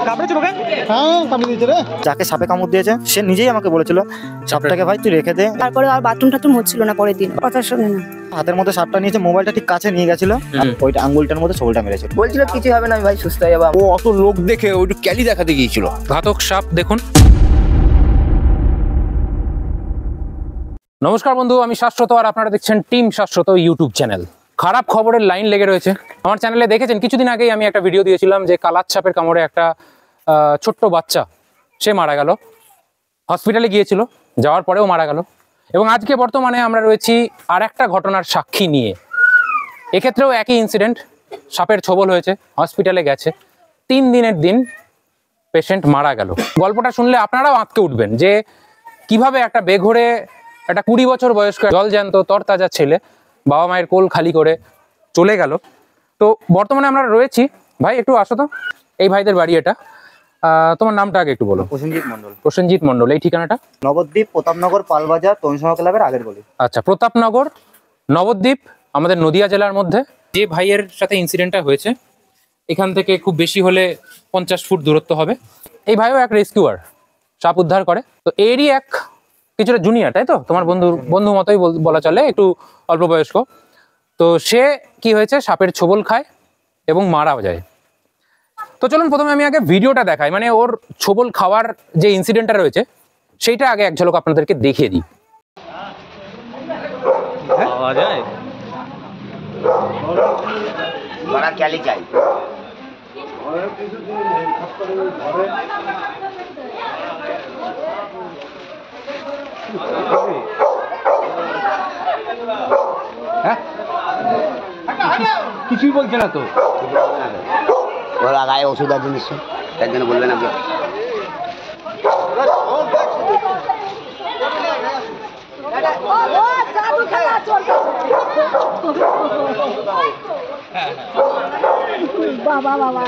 হ্যাঁ কামড়ে দিয়েছে রে। যাকে সাপে কামড় দিয়েছে সে নিজেই আমাকে বলেছিল সাপটাকে ভাই তুই রেখে দে। তারপরে আর বাথরুম টাথরুম হচ্ছিল না পরের দিন, কথা শোনে না। হাতের মধ্যে সাপটা নিয়েছে, মোবাইলটা ঠিক কাছে নিয়ে গেছিল, ওইটা আঙ্গুলটার মধ্যে ছোবলটা মেরেছিল। বলছিল কিছু হবে না, আমি ভাই সুস্থ হয়ে যাবো। ও অত লোক দেখে ওইটু ক্যালি দেখাতে গিয়েছিল। ঘাতক সাপ দেখুন। নমস্কার বন্ধু, আমি শাশ্বত আর আপনারা দেখছেন টিম শাশ্বত ইউটিউব চ্যানেল। খারাপ খবরের লাইন লেগে রয়েছে আমার চ্যানেলে। দেখেছেন কিছুদিন আগেই আমি একটা ভিডিও দিয়েছিলাম যে কালাত সাপের কামড়ে একটা ছোট্ট বাচ্চা সে মারা গেল, হসপিটালে গিয়েছিল, যাওয়ার পরেও মারা গেল। এবং আজকে বর্তমানে আমরা রয়েছি আর একটা ঘটনার সাক্ষী নিয়ে। এক্ষেত্রেও একই ইনসিডেন্ট, সাপের ছোবল হয়েছে, হসপিটালে গেছে, 3 দিনের দিন পেশেন্ট মারা গেল। গল্পটা শুনলে আপনারাও আঁতকে উঠবেন যে কিভাবে একটা বেঘরে একটা 20 বছর বয়স্ক জলজ্যান্ত তরতাজা ছেলে বাবা মায়ের কোল খালি করে চলে গেল। তো বর্তমানে আমরা রয়েছি, ভাই একটু আসো তো, এই ভাইদের বাড়ি এটা। তোমার নামটা আগে একটু বলো। প্রসেনজিৎ মন্ডল। প্রসেনজিৎ মন্ডল। এই ঠিকানাটা? নবদ্বীপ, প্রতাপনগর, পালবাজার, তরুণ ক্লাবের আগের গলি। আচ্ছা, প্রতাপনগর, নবদ্বীপ, আমাদের নদিয়া জেলার মধ্যে। যে ভাইয়ের সাথে ইনসিডেন্টটা হয়েছে এখান থেকে খুব বেশি হলে 50 ফুট দূরত্ব হবে। এই ভাইও এক রেস্কিউয়ার, সাপ উদ্ধার করে। তো এরই এক কিছুটা জুনিয়র, তাই তো? তোমার বন্ধু মতোই বলা চলে, একটু অল্প বয়স্ক। তো সে কি হয়েছে, সাপের ছোবল খায় এবং মারাও যায়। তো চলুন প্রথমে আমি আগে ভিডিওটা দেখাই, মানে ওর ছোবল খাওয়ার যে ইনসিডেন্টটা রয়েছে সেইটা আগে এক ঝলক আপনাদেরকে দেখিয়ে দিই। পাওয়া যায় बड़ा क्या ले जाए কিছুই বলছে না তো। ওর আগায় ওষুধ আছে নিশ্চয়, তার জন্য বলবেন আপনি। বাবা বাবা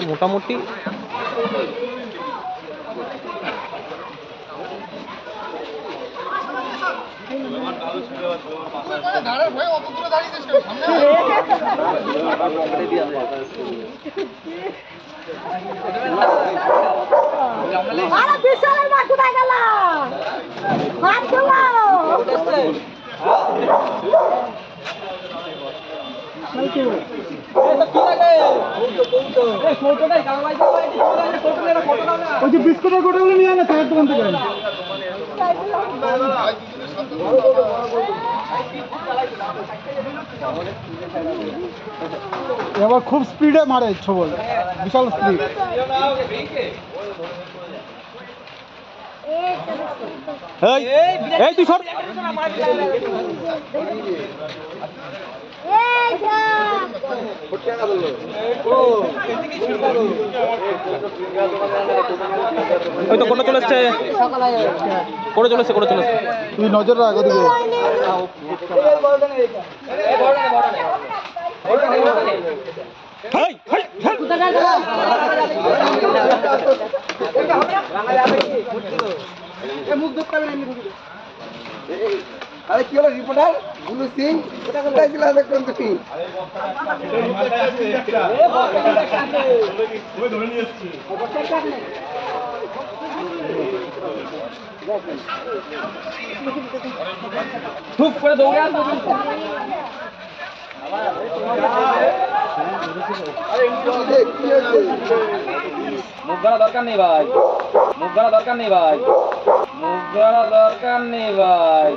মোটামুটি বিস্কুটের গোটাগুলো নিয়ে আনা চায়ের দোকান থেকে। এবার খুব স্পিডে মারে ছোবল, বিশাল স্পিড। এই তুই সর। ওই তো কোটা চলে এসছে, কোটা চলে এসছে, কোটা চলে এসছে। তুই নজর রাখ ওদিকে। আরে কি হলো রিপোর্টার বুলু সিং, কোথা কোথায় ছিল দেখুন তুমি? খুব করে দৌড়ে আসবো। মুখ ধরা দরকার নেই ভাই, মুখ ধরা দরকার নেই ভাই, মুখ ধরা দরকার নেই ভাই।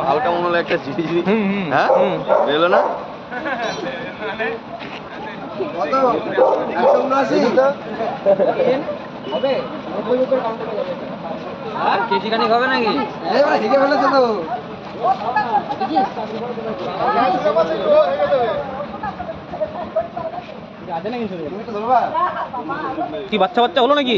হালকা মনে হলো একটা ঝিরি ঝিরি, হ্যাঁ বেরোলো না। কেজি খানিক হবে নাকি? ঠিকই বলেছো তো। কি বাচ্চা বাচ্চা হলো নাকি?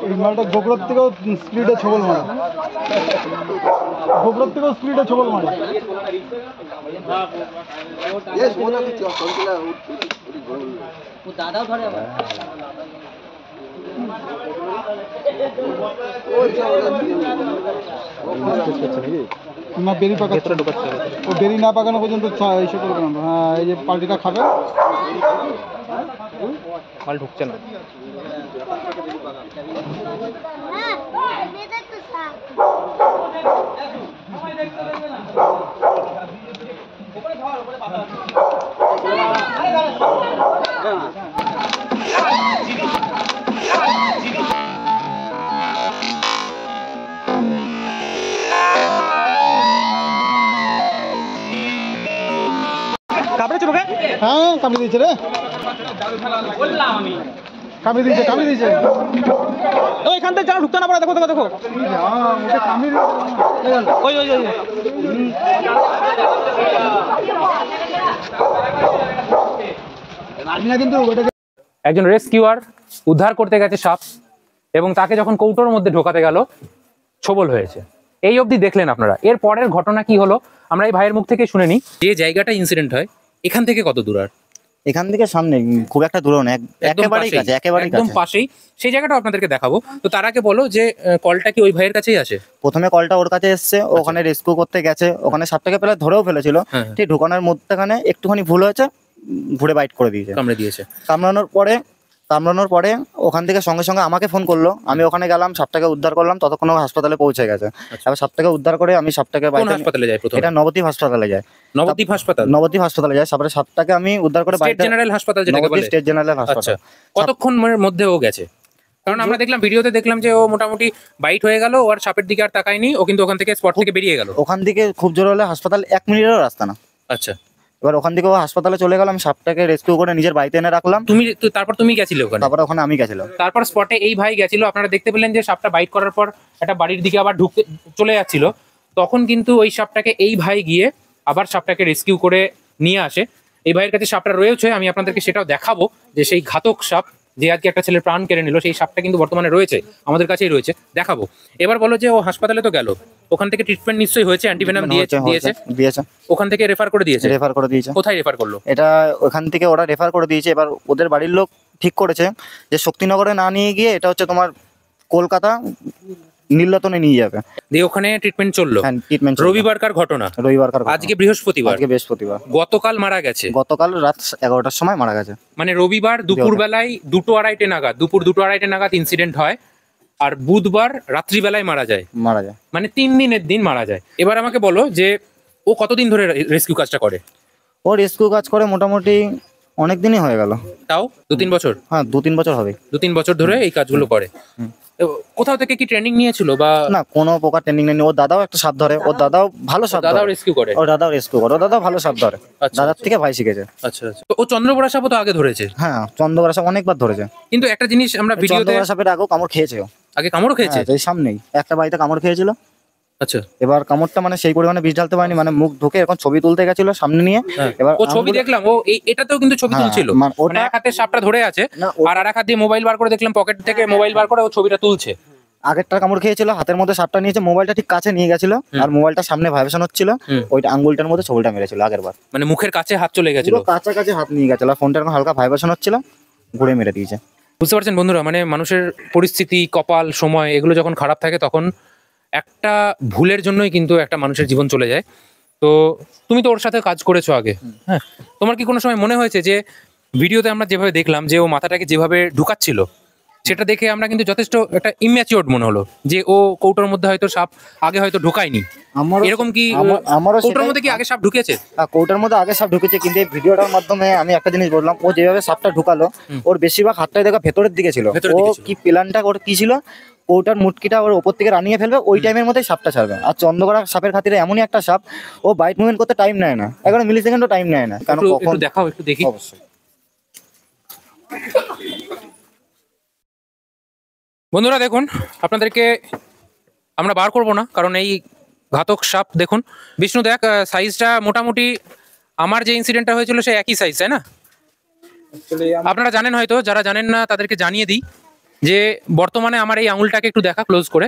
এই মালটা গোবরের থেকেও স্পিডে ছবল মারে, গোবরের থেকেও স্পিডে ছবল মারে। দাদাও ধরে আবার। না বেরি পাকাচ্ছে, ও বেরি না পাকানো পর্যন্ত এসে করবে না। হ্যাঁ এই যে পাল্টিটা খাবে, মাল ঢুকছে না। কামড়েছে তোকে? হ্যাঁ কামড়ে দিয়েছে রে, কামড়ে দিয়েছে, কামড়ে দিয়েছে। ওইখান থেকে যেন ঢুকতে না পারে, দেখো দেখো দেখো, ওটা কামড়ে দিয়েছে। ওই ওই ওই কিন্তু ওটাকে একজন রেস্কিউয়ার উদ্ধার করতে গেছে সাপ, এবং তাকে যখন কৌটোর মধ্যে ঢোকাতে গেল ছোবল হয়েছে। এই অবধি দেখলেন আপনারা। এর পরের ঘটনা কি হলো আমরা এই ভাইয়ের মুখ থেকে শুনে নিই। যে জায়গাটা ইনসিডেন্ট হয় এখান থেকে কত দূর? আর এখান থেকে সামনে খুব একটা দূরও না, একেবারেই কাছে, একেবারেই একদম কাছে। পাশেই। সেই জায়গাটা আপনাদেরকে দেখাবো। তো তার আগে বলো যে কলটা কি ওই ভাইয়ের কাছেই আসে? প্রথমে কলটা ওর কাছে এসছে, ওখানে রেস্কিউ করতে গেছে, ওখানে সাপটাকে পেলে ধরেও ফেলেছিল। হ্যাঁ। ঠিক ঢোকানোর মধ্যেখানে একটুখানি ভুল হয়েছে, ঘুরে বাইট করে দিয়েছে, কামড়ে দিয়েছে। কামড়ানোর পরে ওখান থেকে সঙ্গে সঙ্গে আমাকে ফোন করলো। আমি ওখানে গেলাম, সাপটাকে উদ্ধার করলাম, ততক্ষণ ও হাসপাতালে পৌঁছে গেছে। এবার সাপটাকে উদ্ধার করে আমি সাপটাকে কোন হাসপাতালে যায় প্রথমে? এটা নবদ্বীপ হাসপাতালে যায়। নবদ্বীপ হাসপাতাল? নবদ্বীপ হাসপাতালে যায়। তারপরে সাপটাকে আমি উদ্ধার করে স্টেট জেনারেল হাসপাতাল যেটাকে বলে? স্টেট জেনারেল আচ্ছা, হাসপাতাল। কতক্ষণের মধ্যে ও গেছে? কারণ আমরা দেখলাম ভিডিওতে দেখলাম যে ও মোটামুটি বাইট হয়ে গেল, ওর সাপের দিকে আর তাকায়নি, ও কিন্তু ওখান থেকে স্পট থেকে বেরিয়ে গেল। ওখান থেকে খুব জোর হলে হাসপাতাল 1 মিনিটেরও রাস্তা না। আচ্ছা, এবার ওখান থেকে ও হাসপাতালে চলে গেলাম, সাপটাকে রেস্কিউ করে নিজের বাড়িতে এনে রাখলাম। তারপর তুমি গেছিলে ওখানে? তারপরে ওখানে আমি গেছিলাম। তারপর স্পটে এই ভাই গেছিল। আপনারা দেখতে পেলেন যে সাপটা বাইট করার পর একটা বাড়ির দিকে আবার ঢুকতে চলে যাচ্ছিল। তখন কিন্তু ওই সাপটাকে এই ভাই গিয়ে আবার সাপটাকে রেস্কিউ করে নিয়ে আসে। এই ভাইয়ের কাছে সাপটা রয়েছে, আমি আপনাদেরকে সেটাও দেখাবো যে সেই ঘাতক সাপ যে আজকে একটা ছেলের প্রাণ কেড়ে নিল, সেই সাপটা কিন্তু বর্তমানে রয়েছে, আমাদের কাছেই রয়েছে, দেখাবো। এবার বলো যে ও হাসপাতালে তো গেল, ওখান থেকে ট্রিটমেন্ট নিশ্চয়ই হয়েছে, অ্যান্টিভেনম দিয়েছে, ওখান থেকে রেফার করে দিয়েছে। কোথায় রেফার করলো? এটা ওখান থেকে ওরা রেফার করে দিয়েছে। এবার ওদের বাড়ির লোক ঠিক করেছে যে শক্তিনগরে না নিয়ে গিয়ে এটা হচ্ছে তোমার কলকাতা নীলরতনে নিয়ে যাবে। দিয়ে ওখানে ট্রিটমেন্ট চললো। হ্যাঁ, ট্রিটমেন্ট রবিবারকার ঘটনা। আজকে বৃহস্পতিবার। গতকাল মারা গেছে। গতকাল রাত 11টার সময় মারা গেছে। মানে রবিবার দুপুর বেলায় 2-2:30 নাগাদ, দুপুর 2-2:30 নাগাদ ইনসিডেন্ট হয়, আর বুধবার রাত্রিবেলায় মারা যায়। মানে 3 দিনের দিন মারা যায়। এবার আমাকে বলো যে ও কতদিন ধরে রেস্কিউ কাজটা করে? ও রেস্কিউ কাজ করে মোটামুটি অনেক দিনই হয়ে গেল। তাও 2-3 বছর? হ্যাঁ, 2-3 বছর হবে। 2-3 বছর ধরে এই কাজগুলো করে। কোথাও থেকে কি ট্রেনিং নিয়েছিল বা? না, কোনো প্রকার ট্রেনিং নেই। ওর দাদাও একটা সাপ ধরে, ওর দাদাও ভালো সাপ ধরে। দাদাও রেস্কিউ করে? ওর দাদাও ভালো সাপ ধরে। দাদার থেকে ভাই শিখেছে। আচ্ছা আচ্ছা। তো ও চন্দ্রবড়া সাপও তো আগে ধরেছে? হ্যাঁ, চন্দ্রবড়া সাপ অনেকবার ধরেছে। কিন্তু একটা জিনিস আমরা ভিডিওতে, চন্দ্রবড়া সাপের আগেও কামড় খেয়েছে। আগে কামড় খেয়েছে? এই সামনেই একটা বাড়িতে কামড় খেয়েছিল। আচ্ছা। এবার কামড়টা মানে সেই পরিমাণে বিষ ঢালতে পারেনি, মানে মুখ ঢুকে এখন ছবি তুলতে গেছিল সামনে নিয়ে। এবার ও ছবি দেখলাম, ও এটাতেও কিন্তু ছবি তুলছিল। মানে এক হাতে সাপটা ধরে আছে আর আরেক হাত দিয়ে মোবাইল বার করে দেখলাম, পকেট থেকে মোবাইল বার করে ও ছবিটা তুলছে। আগেরটা কামড় খেয়েছিল, হাতের মধ্যে সাপটা নিয়েছে, মোবাইলটা ঠিক কাছে নিয়ে গেছিল, আর মোবাইলটা সামনে ভাইব্রেশন হচ্ছিল, ওইটা আঙ্গুলটার মধ্যে ছবিটা মেরেছিল আগের বার। মানে মুখের কাছে হাত চলে গেছিল, কাছাকাছি হাত নিয়ে গেছিল, ফোনটা এখন হালকা ভাইব্রেশন হচ্ছিল, ঘুরে মেরে দিয়েছে। বুঝতে পারছেন বন্ধুরা, মানে মানুষের পরিস্থিতি, কপাল, সময় এগুলো যখন খারাপ থাকে তখন একটা ভুলের জন্যই কিন্তু একটা মানুষের জীবন চলে যায়। তো তুমি তো ওর সাথে কাজ করেছো আগে, হ্যাঁ, তোমার কি কোনো সময় মনে হয়েছে যে ভিডিওতে আমরা যেভাবে দেখলাম যে ও মাথাটাকে যেভাবে ঢুকাচ্ছিল, সেটা দেখে আমরা কিন্তু যথেষ্ট একটা ইম্যাচিওরড মনে হলো যে ও কৌটোর মধ্যে হয়তো সাপ আগে হয়তো ঢুকায়নি? এরকম কি কৌটোর মধ্যে কি আগে সাপ ঢুকেছে? কৌটোর মধ্যে আগে সাপ ঢুকেছে, কিন্তু এই ভিডিওটার মাধ্যমে আমি একটা জিনিস বললাম, ও যেভাবে সাপটা ঢুকালো, ওর বেশিরভাগ হাতটাই দেখা ভেতরের দিকে ছিল। ও কি প্ল্যানটা ওর কি ছিল, ওটার মুটকিটা ওর ওপর থেকে রানিয়ে ফেলবে, ওই টাইমের মধ্যেই সাপটা ছাড়বে। আর চন্দ্রকোনা সাপের খাতিরে এমনই একটা সাপ, ও বাইট মুভমেন্ট করতে টাইম নেয় না, 11 মিলি সেকেন্ডও টাইম নেয় না। কারণ কখন একটু দেখাও, একটু দেখি। অবশ্যই। বন্ধুরা দেখুন, আপনাদেরকে আমরা বার করব না, কারণ এই ঘাতক সাপ দেখুন। বিষ্ণু দেখ, সাইজটা মোটামুটি আমার যে ইনসিডেন্টটা হয়েছিল সেই একই সাইজ, তাই না? আপনারা জানেন হয়তো, যারা জানেন না তাদেরকে জানিয়ে দিই যে বর্তমানে আমার এই আঙুলটাকে একটু দেখা ক্লোজ করে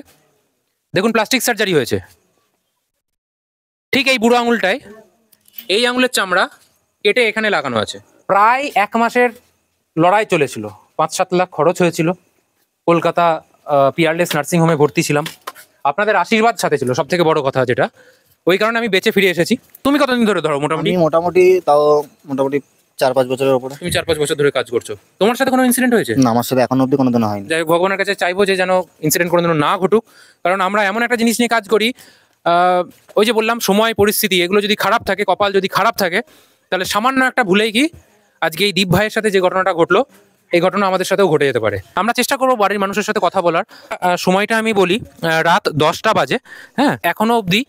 দেখুন, প্লাস্টিক সার্জারি হয়েছে। ঠিক এই বুড়ো আঙুলটায় এই আঙুলের চামড়া কেটে এখানে লাগানো আছে। প্রায় 1 মাসের লড়াই চলেছিল, 5-7 লাখ খরচ হয়েছিল। কলকাতা পিয়ারলেস নার্সিংহোমে ভর্তি ছিলাম, আপনাদের আশীর্বাদ সাথে ছিল সব থেকে বড় কথা যেটা, ওই কারণে আমি বেঁচে ফিরে এসেছি। তুমি কতদিন ধরে ধরো মোটামুটি? আমি মোটামুটি 4-5 বছরের উপরে। তুমি 4-5 বছর ধরে কাজ করছো। তোমার সাথে কোনো ইনসিডেন্ট হয়েছে? না, আমার সাথে এখনো অবধি কোনোদিনও হয়নি। যাই হোক, ভগবানের কাছে চাইবো যে যেন ইনসিডেন্ট কোনোদিনও না ঘটুক, কারণ আমরা এমন একটা জিনিস নিয়ে কাজ করি, ওই যে বললাম সময় পরিস্থিতি এগুলো যদি খারাপ থাকে, কপাল যদি খারাপ থাকে, তাহলে সামান্য একটা ভুলেই কি আজকে এই দীপ ভাইয়ের সাথে যে ঘটনাটা ঘটলো, এই ঘটনা আমাদের সাথেও ঘটে যেতে পারে। আমরা চেষ্টা করবো বাড়ির মানুষের সাথে কথা বলার। সময়টা আমি বলি, রাত 10টা বাজে। হ্যাঁ, এখনো অবধি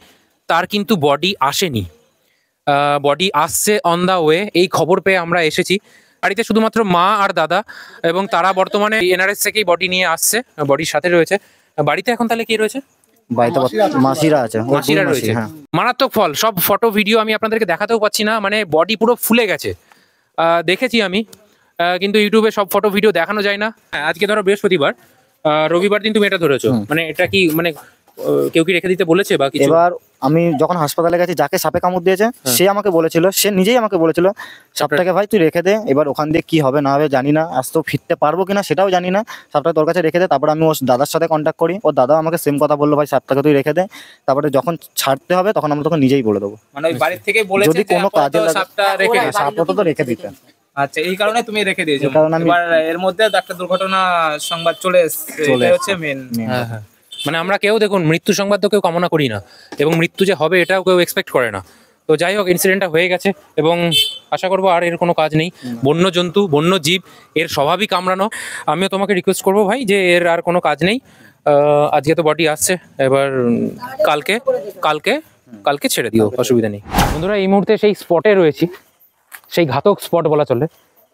তার কিন্তু বডি আসেনি। বডি আসছে অন দা ওয়ে, এই খবর পেয়ে আমরা এসেছি। বাড়িতে শুধুমাত্র মা আর দাদা, এবং তারা বর্তমানে এনআরএস থেকেই বডি নিয়ে আসছে, বডির সাথে রয়েছে। বাড়িতে এখন তাহলে কি রয়েছে? বাড়িতে মাসিরা আছে, মাসিরা রয়েছে। হ্যাঁ। মারাত্মক ফল, সব ফটো ভিডিও আমি আপনাদেরকে দেখাতেও পাচ্ছি না, মানে বডি পুরো ফুলে গেছে। দেখেছি আমি, কিন্তু ইউটিউবে সব ফটো ভিডিও দেখানো যায় না। আজকে ধরো বৃহস্পতিবার, রবিবার দিন তুমি এটা ধরেছো, মানে এটা কি মানে কেউ কি রেখে দিতে বলেছে বা কিছু? এবার আমি যখন হাসপাতালে গেছি, যাকে সাপে কামড় দিয়েছে সে আমাকে বলেছিল, সে নিজেই আমাকে বলেছিল সাপটাকে ভাই তুই রেখে দে, এবার ওখান দিয়ে কি হবে না হবে জানি না, আজ তো ফিরতে পারবো কিনা সেটাও জানি না, সাপটা তোর কাছে রেখে দে। তারপর আমি ওর দাদার সাথে কন্ট্যাক্ট করি, ওর দাদাও আমাকে সেম কথা বললো, ভাই সাপটাকে তুই রেখে দে, তারপরে যখন ছাড়তে হবে তখন আমরা তোকে নিজেই বলে দেবো। মানে ওই বাড়ি থেকে বলেছে যদি কোনো কাজে লাগে সাপটা রেখে দে। সাপটা তো রেখে দিতে। আচ্ছা, এই কারণে তুমি রেখে দিয়েছো। এই কারণে আমি- এবার এর মধ্যে একটা দুর্ঘটনা সংবাদ চলে এসেছে, এটা হচ্ছে মেন। হ্যাঁ হ্যাঁ, মানে আমরা কেউ দেখুন মৃত্যু সংবাদ তো কেউ কামনা করি না, এবং মৃত্যু যে হবে এটাও কেউ এক্সপেক্ট করে না। তো যাই হোক, ইনসিডেন্টটা হয়ে গেছে, এবং আশা করবো আর এর কোনো কাজ নেই। বন্য জন্তু, বন্য জীব, এর স্বভাবই কামড়ানো। আমিও তোমাকে রিকোয়েস্ট করবো ভাই যে এর আর কোনো কাজ নেই। আজকে তো বডি আসছে, এবার কালকে কালকে কালকে ছেড়ে দিও, অসুবিধা নেই। বন্ধুরা, এই মুহূর্তে সেই স্পটে রয়েছি, সেই ঘাতক স্পট বলা চলে,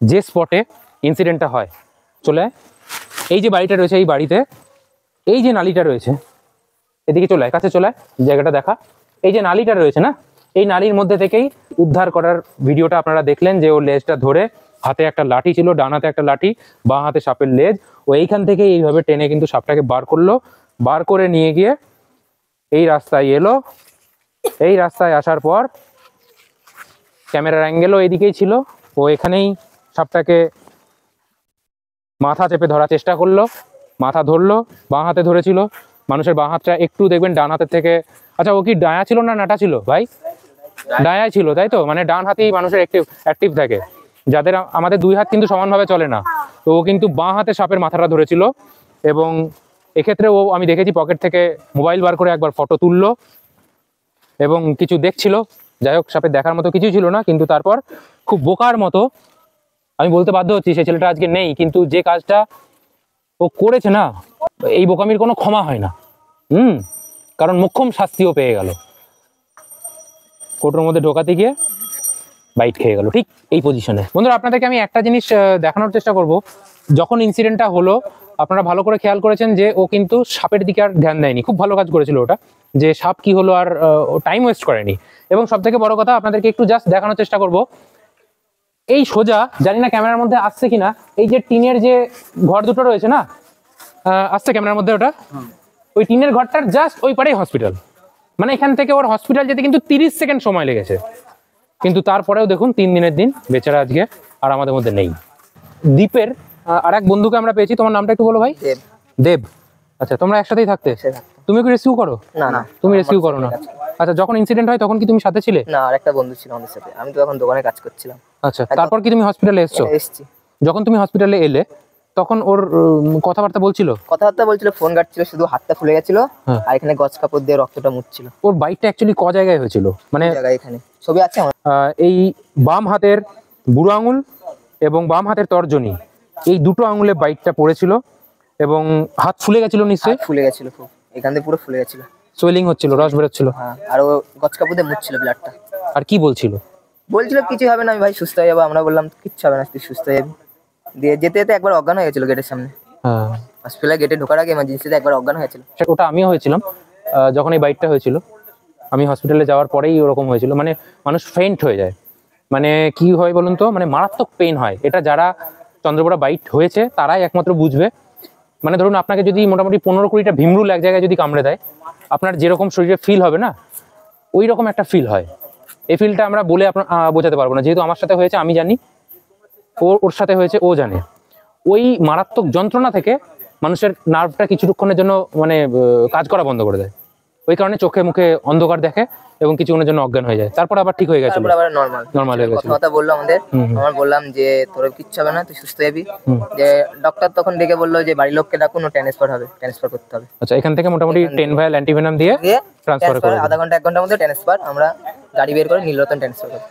যে স্পটে ইনসিডেন্টটা হয়। চলে আয়। এই যে বাড়িটা রয়েছে, এই বাড়িতে এই যে নালিটা রয়েছে, এদিকে চলে আয়, কাছে চলে আয়, জায়গাটা দেখা। এই যে নালিটা রয়েছে না, এই নালির মধ্যে থেকেই উদ্ধার করার ভিডিওটা আপনারা দেখলেন, যে ওর লেজটা ধরে, হাতে একটা লাঠি ছিল, ডান হাতে একটা লাঠি, বাঁ হাতে সাপের লেজ, ও এইখান থেকে এইভাবে টেনে কিন্তু সাপটাকে বার করলো। বার করে নিয়ে গিয়ে এই রাস্তায় এলো। এই রাস্তায় আসার পর ক্যামেরার অ্যাঙ্গেলও এইদিকেই ছিল, ও এখানেই সাপটাকে মাথা চেপে ধরার চেষ্টা করলো। মাথা ধরলো, বাঁ হাতে ধরেছিল, মানুষের বাঁ হাতটা একটু দেখবেন ডান হাতের থেকে। আচ্ছা, ও কি ডায়া ছিল না নাটা ছিল ভাই? ডায়া ছিল, তাই তো? মানে ডান হাতেই মানুষের অ্যাক্টিভ থাকে, যাদের আমাদের 2 হাত কিন্তু সমানভাবে চলে না। তো ও কিন্তু বাঁ হাতে সাপের মাথাটা ধরেছিল, এবং এক্ষেত্রে ও, আমি দেখেছি, পকেট থেকে মোবাইল বার করে একবার ফটো তুললো এবং কিছু দেখছিল। যাই হোক, সাপের দেখার মতো কিছুই ছিল না, কিন্তু তারপর খুব বোকার মতো, আমি বলতে বাধ্য হচ্ছি, সে ছেলেটা আজকে নেই, কিন্তু যে কাজটা ও করেছে না, এই বোকামির কোনো ক্ষমা হয় না। কারণ মোক্ষম শাস্তিও পেয়ে গেল। কোটোর মধ্যে ঢোকাতে গিয়ে বাইট খেয়ে গেল, ঠিক এই পজিশনে। বন্ধুরা, আপনাদেরকে আমি একটা জিনিস দেখানোর চেষ্টা করব। যখন ইনসিডেন্টটা হলো, আপনারা ভালো করে খেয়াল করেছেন যে ও কিন্তু সাপের দিকে আর ধ্যান দেয়নি। খুব ভালো কাজ করেছিল ওটা, যে সাপ কি হলো আর ও টাইম ওয়েস্ট করেনি। এবং সব থেকে বড় কথা, আপনাদেরকে একটু জাস্ট দেখানোর চেষ্টা করব। এই সোজা, জানি না ক্যামেরার মধ্যে আসছে কিনা, এই যে টিনের যে ঘর দুটো রয়েছে না, আসছে ক্যামেরার মধ্যে ওটা, ওই টিনের ঘরটার জাস্ট ওই পারেই হসপিটাল। মানে এখান থেকে ওর হসপিটাল যেতে কিন্তু 30 সেকেন্ড সময় লেগেছে, কিন্তু তারপরেও দেখুন 3 দিনের দিন বেচারা আজকে আর আমাদের মধ্যে নেই। দ্বীপের আর এক বন্ধুকে আমরা পেয়েছি। তোমার নামটা একটু বলো ভাই। দেব। আচ্ছা, তোমরা একসাথেই থাকতে? তুমি কি রেস্কিউ করো? না, তুমি রেস্কিউ করো না। আচ্ছা, যখন ইনসিডেন্ট হয় তখন কি তুমি সাথে ছিলে? না, আর একটা বন্ধু ছিল আমাদের সাথে, আমি তো তখন দোকানে কাজ করছিলাম। আচ্ছা, তারপর কি তুমি হসপিটালে এসেছি? যখন তুমি হসপিটালে এলে তখন ওর কথাবার্তা বলছিল? ফোন কাটছিল, শুধু হাতটা ফুলে গেছিল, আর এখানে গজ কাপড় দিয়ে রক্তটা মুছছিল। ওর বাইকটা অ্যাকচুয়ালি জায়গায় হয়েছিল? মানে এখানে ছবি আছে আমার। এই বাম হাতের বুড়ো আঙুল এবং বাম হাতের তর্জনী, এই দুটো আঙুলে বাইকটা পড়েছিল, এবং হাত ফুলে গেছিল নিশ্চয়ই, ফুলে গেছিল খুব, এখান থেকে পুরো ফুলে গেছিল। সোয়েলিং হচ্ছিল, রস বেরোচ্ছিল। হ্যাঁ, আর ও গছ কাপড় দিয়ে মুছছিল ব্লাডটা। আর কি বলছিল? বলছিল কিছু হবে না, আমি ভাই সুস্থ হয়ে যাবো। আমরা বললাম কিচ্ছু হবে না, তুই সুস্থ হয়ে যাবি। দিয়ে যেতে যেতে একবার অজ্ঞান হয়ে গেছিল গেটের সামনে। হ্যাঁ, হসপিটালে গেটে ঢোকার আগে এমার্জেন্সিতে একবার অজ্ঞান হয়েছিল। ওটা আমিও হয়েছিলাম যখন এই বাইকটা হয়েছিল। আমি হসপিটালে যাওয়ার পরেই ওরকম হয়েছিল, মানে মানুষ ফেইন্ট হয়ে যায়। মানে কি হয় বলুন তো, মানে মারাত্মক পেইন হয়। এটা যারা চন্দ্রপোড়া বাইট হয়েছে তারাই একমাত্র বুঝবে। মানে ধরুন আপনাকে যদি মোটামুটি 15-20টা ভীমরুল এক জায়গায় যদি কামড়ে দেয়, আপনার যেরকম শরীরে ফিল হবে না, ওই রকম একটা ফিল হয়। এই ফিলটা আমরা বলে আপনার বোঝাতে পারবো না। যেহেতু আমার সাথে হয়েছে আমি জানি, ওর সাথে হয়েছে ও জানে। ওই মারাত্মক যন্ত্রণা থেকে মানুষের নার্ভটা কিছুক্ষণের জন্য মানে কাজ করা বন্ধ করে দেয়। ওই কারণে চোখে মুখে অন্ধকার দেখে এবং কিছুক্ষণের জন্য অজ্ঞান হয়ে যায়। তারপর আবার ঠিক হয়ে গেছে, তারপর আবার নরমাল হয়ে গেছে। কথা বললো আমাদের। আমার বললাম যে তোর কিচ্ছু হবে না, তুই সুস্থ হয়ে যাবি। যে ডক্টর তখন ডেকে বললো যে বাড়ির লোককে ডাকুন, ও ট্রান্সফার করতে হবে। আচ্ছা, এখান থেকে মোটামুটি 10 ভাইয়াল অ্যান্টিভেনাম দিয়ে ট্রান্সফার করে আধা ঘন্টা 1 ঘন্টার মধ্যে ট্রান্সফার। আমরা গাড়ি বের করে নীলরতন ট্রান্সফার করি।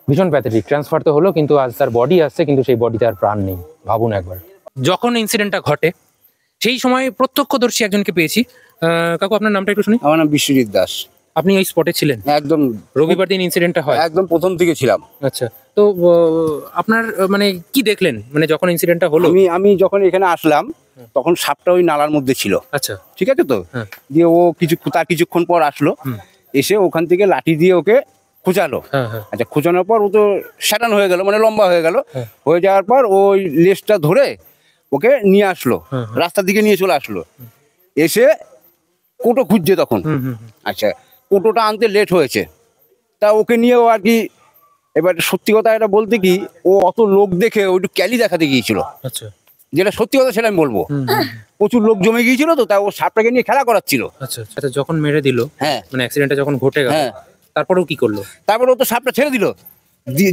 ভীষণ প্যাথেটিক। ট্রান্সফার তো হলো, কিন্তু আজ তার বডি আসছে, কিন্তু সেই বডিতে আর প্রাণ নেই। ভাবুন একবার। যখন ইনসিডেন্টটা ঘটে সেই সময় প্রত্যক্ষদর্শী একজনকে পেয়েছি। কাকু আপনার নামটা একটু শুনি। আমার নাম বিশ্বজিৎ দাস। আপনি ওই স্পটে ছিলেন? একদম রবিবার দিন ইনসিডেন্টটা হয়? একদম প্রথম থেকে ছিলাম। আচ্ছা, তো আপনার মানে কি দেখলেন মানে যখন ইনসিডেন্টটা হলো? আমি যখন এখানে আসলাম তখন সাপটা ওই নালার মধ্যে ছিল। আচ্ছা, ঠিক আছে তো। হ্যাঁ। দিয়ে ও কিছুক্ষণ পর আসলো, এসে ওখান থেকে লাঠি দিয়ে ওকে খোঁচালো। হ্যাঁ হ্যাঁ আচ্ছা, খোঁচানোর পর ও তো স্যাটান হয়ে গেল, মানে লম্বা হয়ে গেল। হয়ে যাওয়ার পর ওই লেজটা ধরে ওকে নিয়ে আসলো, রাস্তার দিকে নিয়ে চলে আসলো। এসে কোটো খুঁজছে তখন। আচ্ছা, কোটোটা আনতে লেট হয়েছে, তা ওকে নিয়েও আর কি। এবার সত্যি কথা এটা বলতে কি, ও অত লোক দেখে ও একটু ক্যালি দেখাতে গিয়েছিল। আচ্ছা যেটা সত্যি কথা সেটা আমি বলবো। প্রচুর লোক জমে গিয়েছিল তো, তা ও সাপটাকে নিয়ে খেলা করাচ্ছিল। আচ্ছা আচ্ছা, যখন মেরে দিল, হ্যাঁ, মানে অ্যাক্সিডেন্টটা যখন ঘটে গেল, হ্যাঁ, তারপরেও কি করলো? তারপরে ও তো সাপটা ছেড়ে দিল,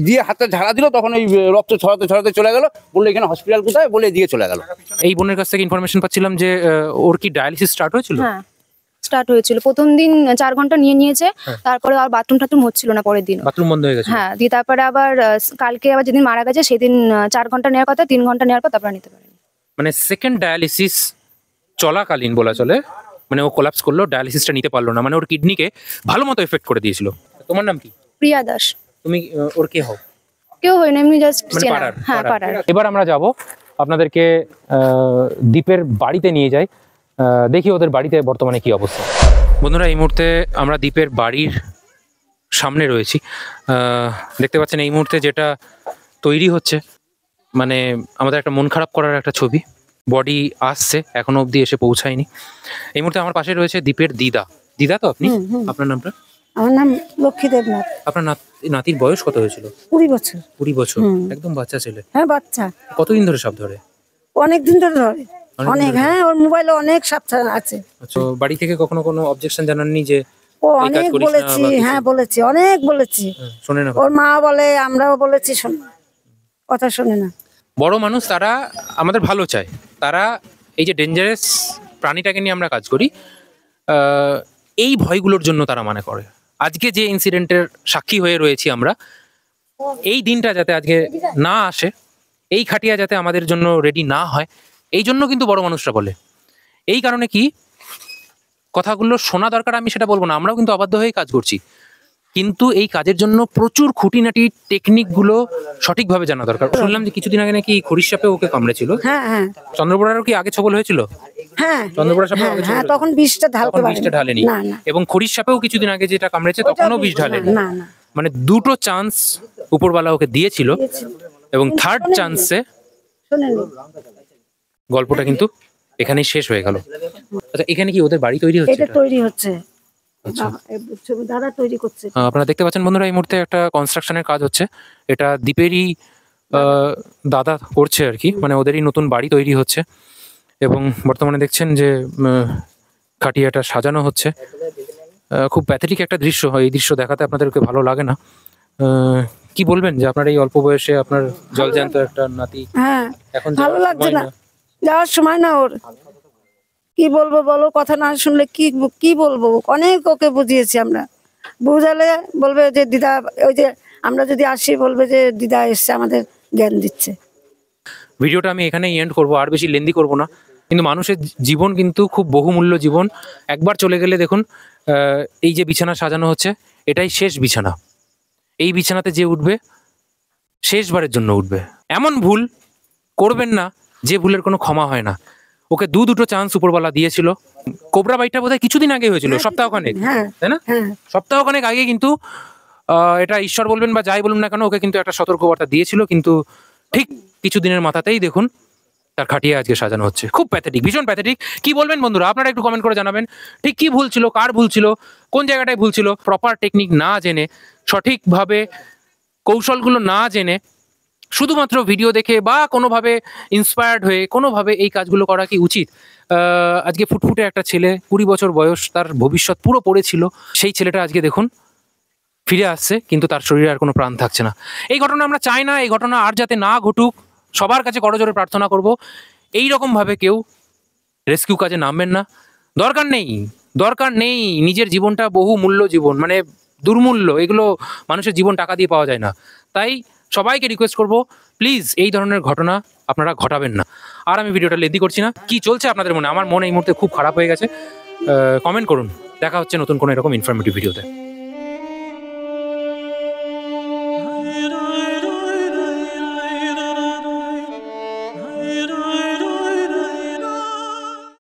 দিয়ে হাতে ঝাড়া দিল। তখন ওই রক্ত ছড়াতে চলে গেল। বললো এখানে হসপিটাল কোথায়, বলে দিয়ে চলে গেল। এই বোনের কাছ থেকে ইনফরমেশন পাচ্ছিলাম যে ওর কি ডায়ালিসিস স্টার্ট হয়েছিল? হ্যাঁ, স্টার্ট হয়েছিল। প্রথম দিন 4 ঘন্টা নিয়েছে, তারপরে আর বাথরুম টাথরুম হচ্ছিল না পরের দিন। বাথরুম বন্ধ হয়ে গেছে? হ্যাঁ, দিয়ে তারপরে আবার কালকে আবার যেদিন মারা গেছে সেদিন 4 ঘন্টা নেওয়ার কথা, 3 ঘন্টা নেওয়ার পর তারপর নিতে পারেনি। মানে সেকেন্ড ডায়ালিসিস চলাকালীন বলা চলে, মানে ও কোলাপস করলো, ডায়ালিসিসটা নিতে পারলো না, মানে ওর কিডনিকে ভালো মতো এফেক্ট করে দিয়েছিল। তোমার নাম কি? প্রিয়া দাস। তুমি ওর কে হও? কেউ হয় না, এমনি জাস্ট মানে চেনা। পাড়ার? হ্যাঁ, পাড়ার। এবার আমরা যাব আপনাদেরকে দীপের বাড়িতে নিয়ে যাই, দেখি ওদের বাড়িতে বর্তমানে কি অবস্থা। বন্ধুরা, এই মুহূর্তে আমরা দীপের বাড়ির সামনে রয়েছি। দেখতে পাচ্ছেন এই মুহূর্তে যেটা তৈরি হচ্ছে, মানে আমাদের একটা মন খারাপ করার একটা ছবি। বডি আসছে, এখনো অবধি এসে পৌঁছায়নি। এই মুহূর্তে আমার পাশে রয়েছে দীপের দিদা। দিদা তো আপনি? আপনার নামটা? আমার নাম লক্ষ্মী দেবনাথ। আপনার নাতির বয়স কত হয়েছিল? 20 বছর। 20 বছর, একদম বাচ্চা ছেলে। হ্যাঁ, বাচ্চা। কতদিন ধরে সাপ ধরে? অনেকদিন ধরে ধরে, অনেক। হ্যাঁ, ওর মোবাইলে অনেক সাপ আছে। আচ্ছা, বাড়ি থেকে কখনো কোনো অবজেকশন জানাননি যে ও অনেক বলেছি? হ্যাঁ বলেছি, অনেক বলেছি। শোনে না? ওর মা বলে, আমরাও বলেছি, শোনে না, কথা শোনে না। বড় মানুষ তারা আমাদের ভালো চায়, তারা এই যে ডেঞ্জারাস প্রাণীটাকে নিয়ে আমরা কাজ করি, এই ভয়গুলোর জন্য তারা মানে করে। আজকে যে ইনসিডেন্টের সাক্ষী হয়ে রয়েছি আমরা, এই দিনটা যাতে আজকে না আসে, এই খাটিয়া যাতে আমাদের জন্য রেডি না হয়, এই জন্য কিন্তু বড় মানুষরা বলে। এই কারণে কি কথাগুলো শোনা দরকার আমি সেটা বলবো না, আমরাও কিন্তু অবাধ্য হয়ে কাজ করছি, কিন্তু এই কাজের জন্য প্রচুর খুঁটিনাটি টেকনিকগুলো সঠিকভাবে জানা দরকার। শুনলাম যে কিছুদিন আগে নাকি খড়ির সাপে ওকে কামড়েছিল। হ্যাঁ হ্যাঁ। চন্দ্রপোড়ারও কি আগে ছবল হয়েছিল? হ্যাঁ, চন্দ্রপোড়া সাপে আগে হ্যাঁ, তখন বিষটা ঢালেনি। না না। এবং খড়ির সাপেও কিছুদিন আগে যেটা কামড়েছে তখনও বিষ ঢালেনি। না না, মানে দুটো চান্স উপরওয়ালা ওকে দিয়েছিল, এবং থার্ড চান্সে গল্পটা কিন্তু এখানেই শেষ হয়ে গেল। আচ্ছা, এখানে কি ওদের বাড়ি তৈরি হচ্ছে? এটা তৈরি হচ্ছে, দাদা তৈরি করছে। আপনারা দেখতে পাচ্ছেন বন্ধুরা, এই মুহূর্তে একটা কনস্ট্রাকশনের কাজ হচ্ছে। এটা দ্বীপেরই দাদা করছে আর কি, মানে ওদেরই নতুন বাড়ি তৈরি হচ্ছে। এবং বর্তমানে দেখছেন যে খাটিয়াটা সাজানো হচ্ছে। খুব প্যাথেটিক একটা দৃশ্য হয়, এই দৃশ্য দেখাতে আপনাদেরকে ভালো লাগে না। কি বলবেন যে আপনার এই অল্প বয়সে আপনার জলজ্যান্ত একটা নাতি? হ্যাঁ, এখন ভালো লাগছে না, যাওয়ার সময় না। ওর কি বলবো বলো, কথা না শুনলে কি বলবো। অনেক ওকে বুঝিয়েছি আমরা, বুঝালে বলবে যে দিদা, ওই যে আমরা যদি আসি বলবে যে দিদা এসছে আমাদের জ্ঞান দিচ্ছে। ভিডিওটা আমি এখানেই এন্ড করবো, আর বেশি লেন্দি করবো না। কিন্তু মানুষের জীবন কিন্তু খুব বহুমূল্য জীবন। একবার চলে গেলে দেখুন এই যে বিছানা সাজানো হচ্ছে এটাই শেষ বিছানা। এই বিছানাতে যে উঠবে শেষবারের জন্য উঠবে। এমন ভুল করবেন না যে ভুলের কোনো ক্ষমা হয় না। ওকে দুটো চান্স উপরওয়ালা দিয়েছিল। কোবরা বাইটটা বোধহয় কিছুদিন আগে হয়েছিল, সপ্তাহখানেক, তাই না? সপ্তাহখানেক আগে কিন্তু এটা ঈশ্বর বলবেন বা যাই বলুন না কেন, ওকে কিন্তু একটা সতর্কবার্তা দিয়েছিল। কিন্তু ঠিক কিছুদিনের মাথাতেই দেখুন তার খাটিয়ে আজকে সাজানো হচ্ছে। খুব প্যাথেটিক, ভীষণ প্যাথেটিক। কি বলবেন বন্ধুরা, আপনারা একটু কমেন্ট করে জানাবেন ঠিক কি ভুল ছিল, কার ভুল ছিল, কোন জায়গাটায় ভুল ছিল। প্রপার টেকনিক না জেনে, সঠিকভাবে কৌশলগুলো না জেনে, শুধুমাত্র ভিডিও দেখে বা কোনোভাবে ইন্সপায়ার্ড হয়ে কোনোভাবে এই কাজগুলো করা কি উচিত? আজকে ফুটফুটে একটা ছেলে, 20 বছর বয়স, তার ভবিষ্যৎ পুরো পড়েছিল। সেই ছেলেটা আজকে দেখুন ফিরে আসছে, কিন্তু তার শরীরে আর কোনো প্রাণ থাকছে না। এই ঘটনা আমরা চাই না, এই ঘটনা আর যাতে না ঘটুক। সবার কাছে করজোরে প্রার্থনা করব, এই রকমভাবে কেউ রেস্কিউ কাজে নামবেন না। দরকার নেই। নিজের জীবনটা বহু মূল্য জীবন, মানে দুর্মূল্য। এগুলো মানুষের জীবন টাকা দিয়ে পাওয়া যায় না। তাই সবাইকে রিকোয়েস্ট করব, প্লিজ এই ধরনের ঘটনা আপনারা ঘটাবেন না। আর আমি ভিডিওটা লেন্দি করছি না। কি চলছে আপনাদের মনে? আমার মন এই মুহূর্তে খুব খারাপ হয়ে গেছে। কমেন্ট করুন। দেখা হচ্ছে নতুন কোনো এরকম ইনফরমেটিভ ভিডিওতে।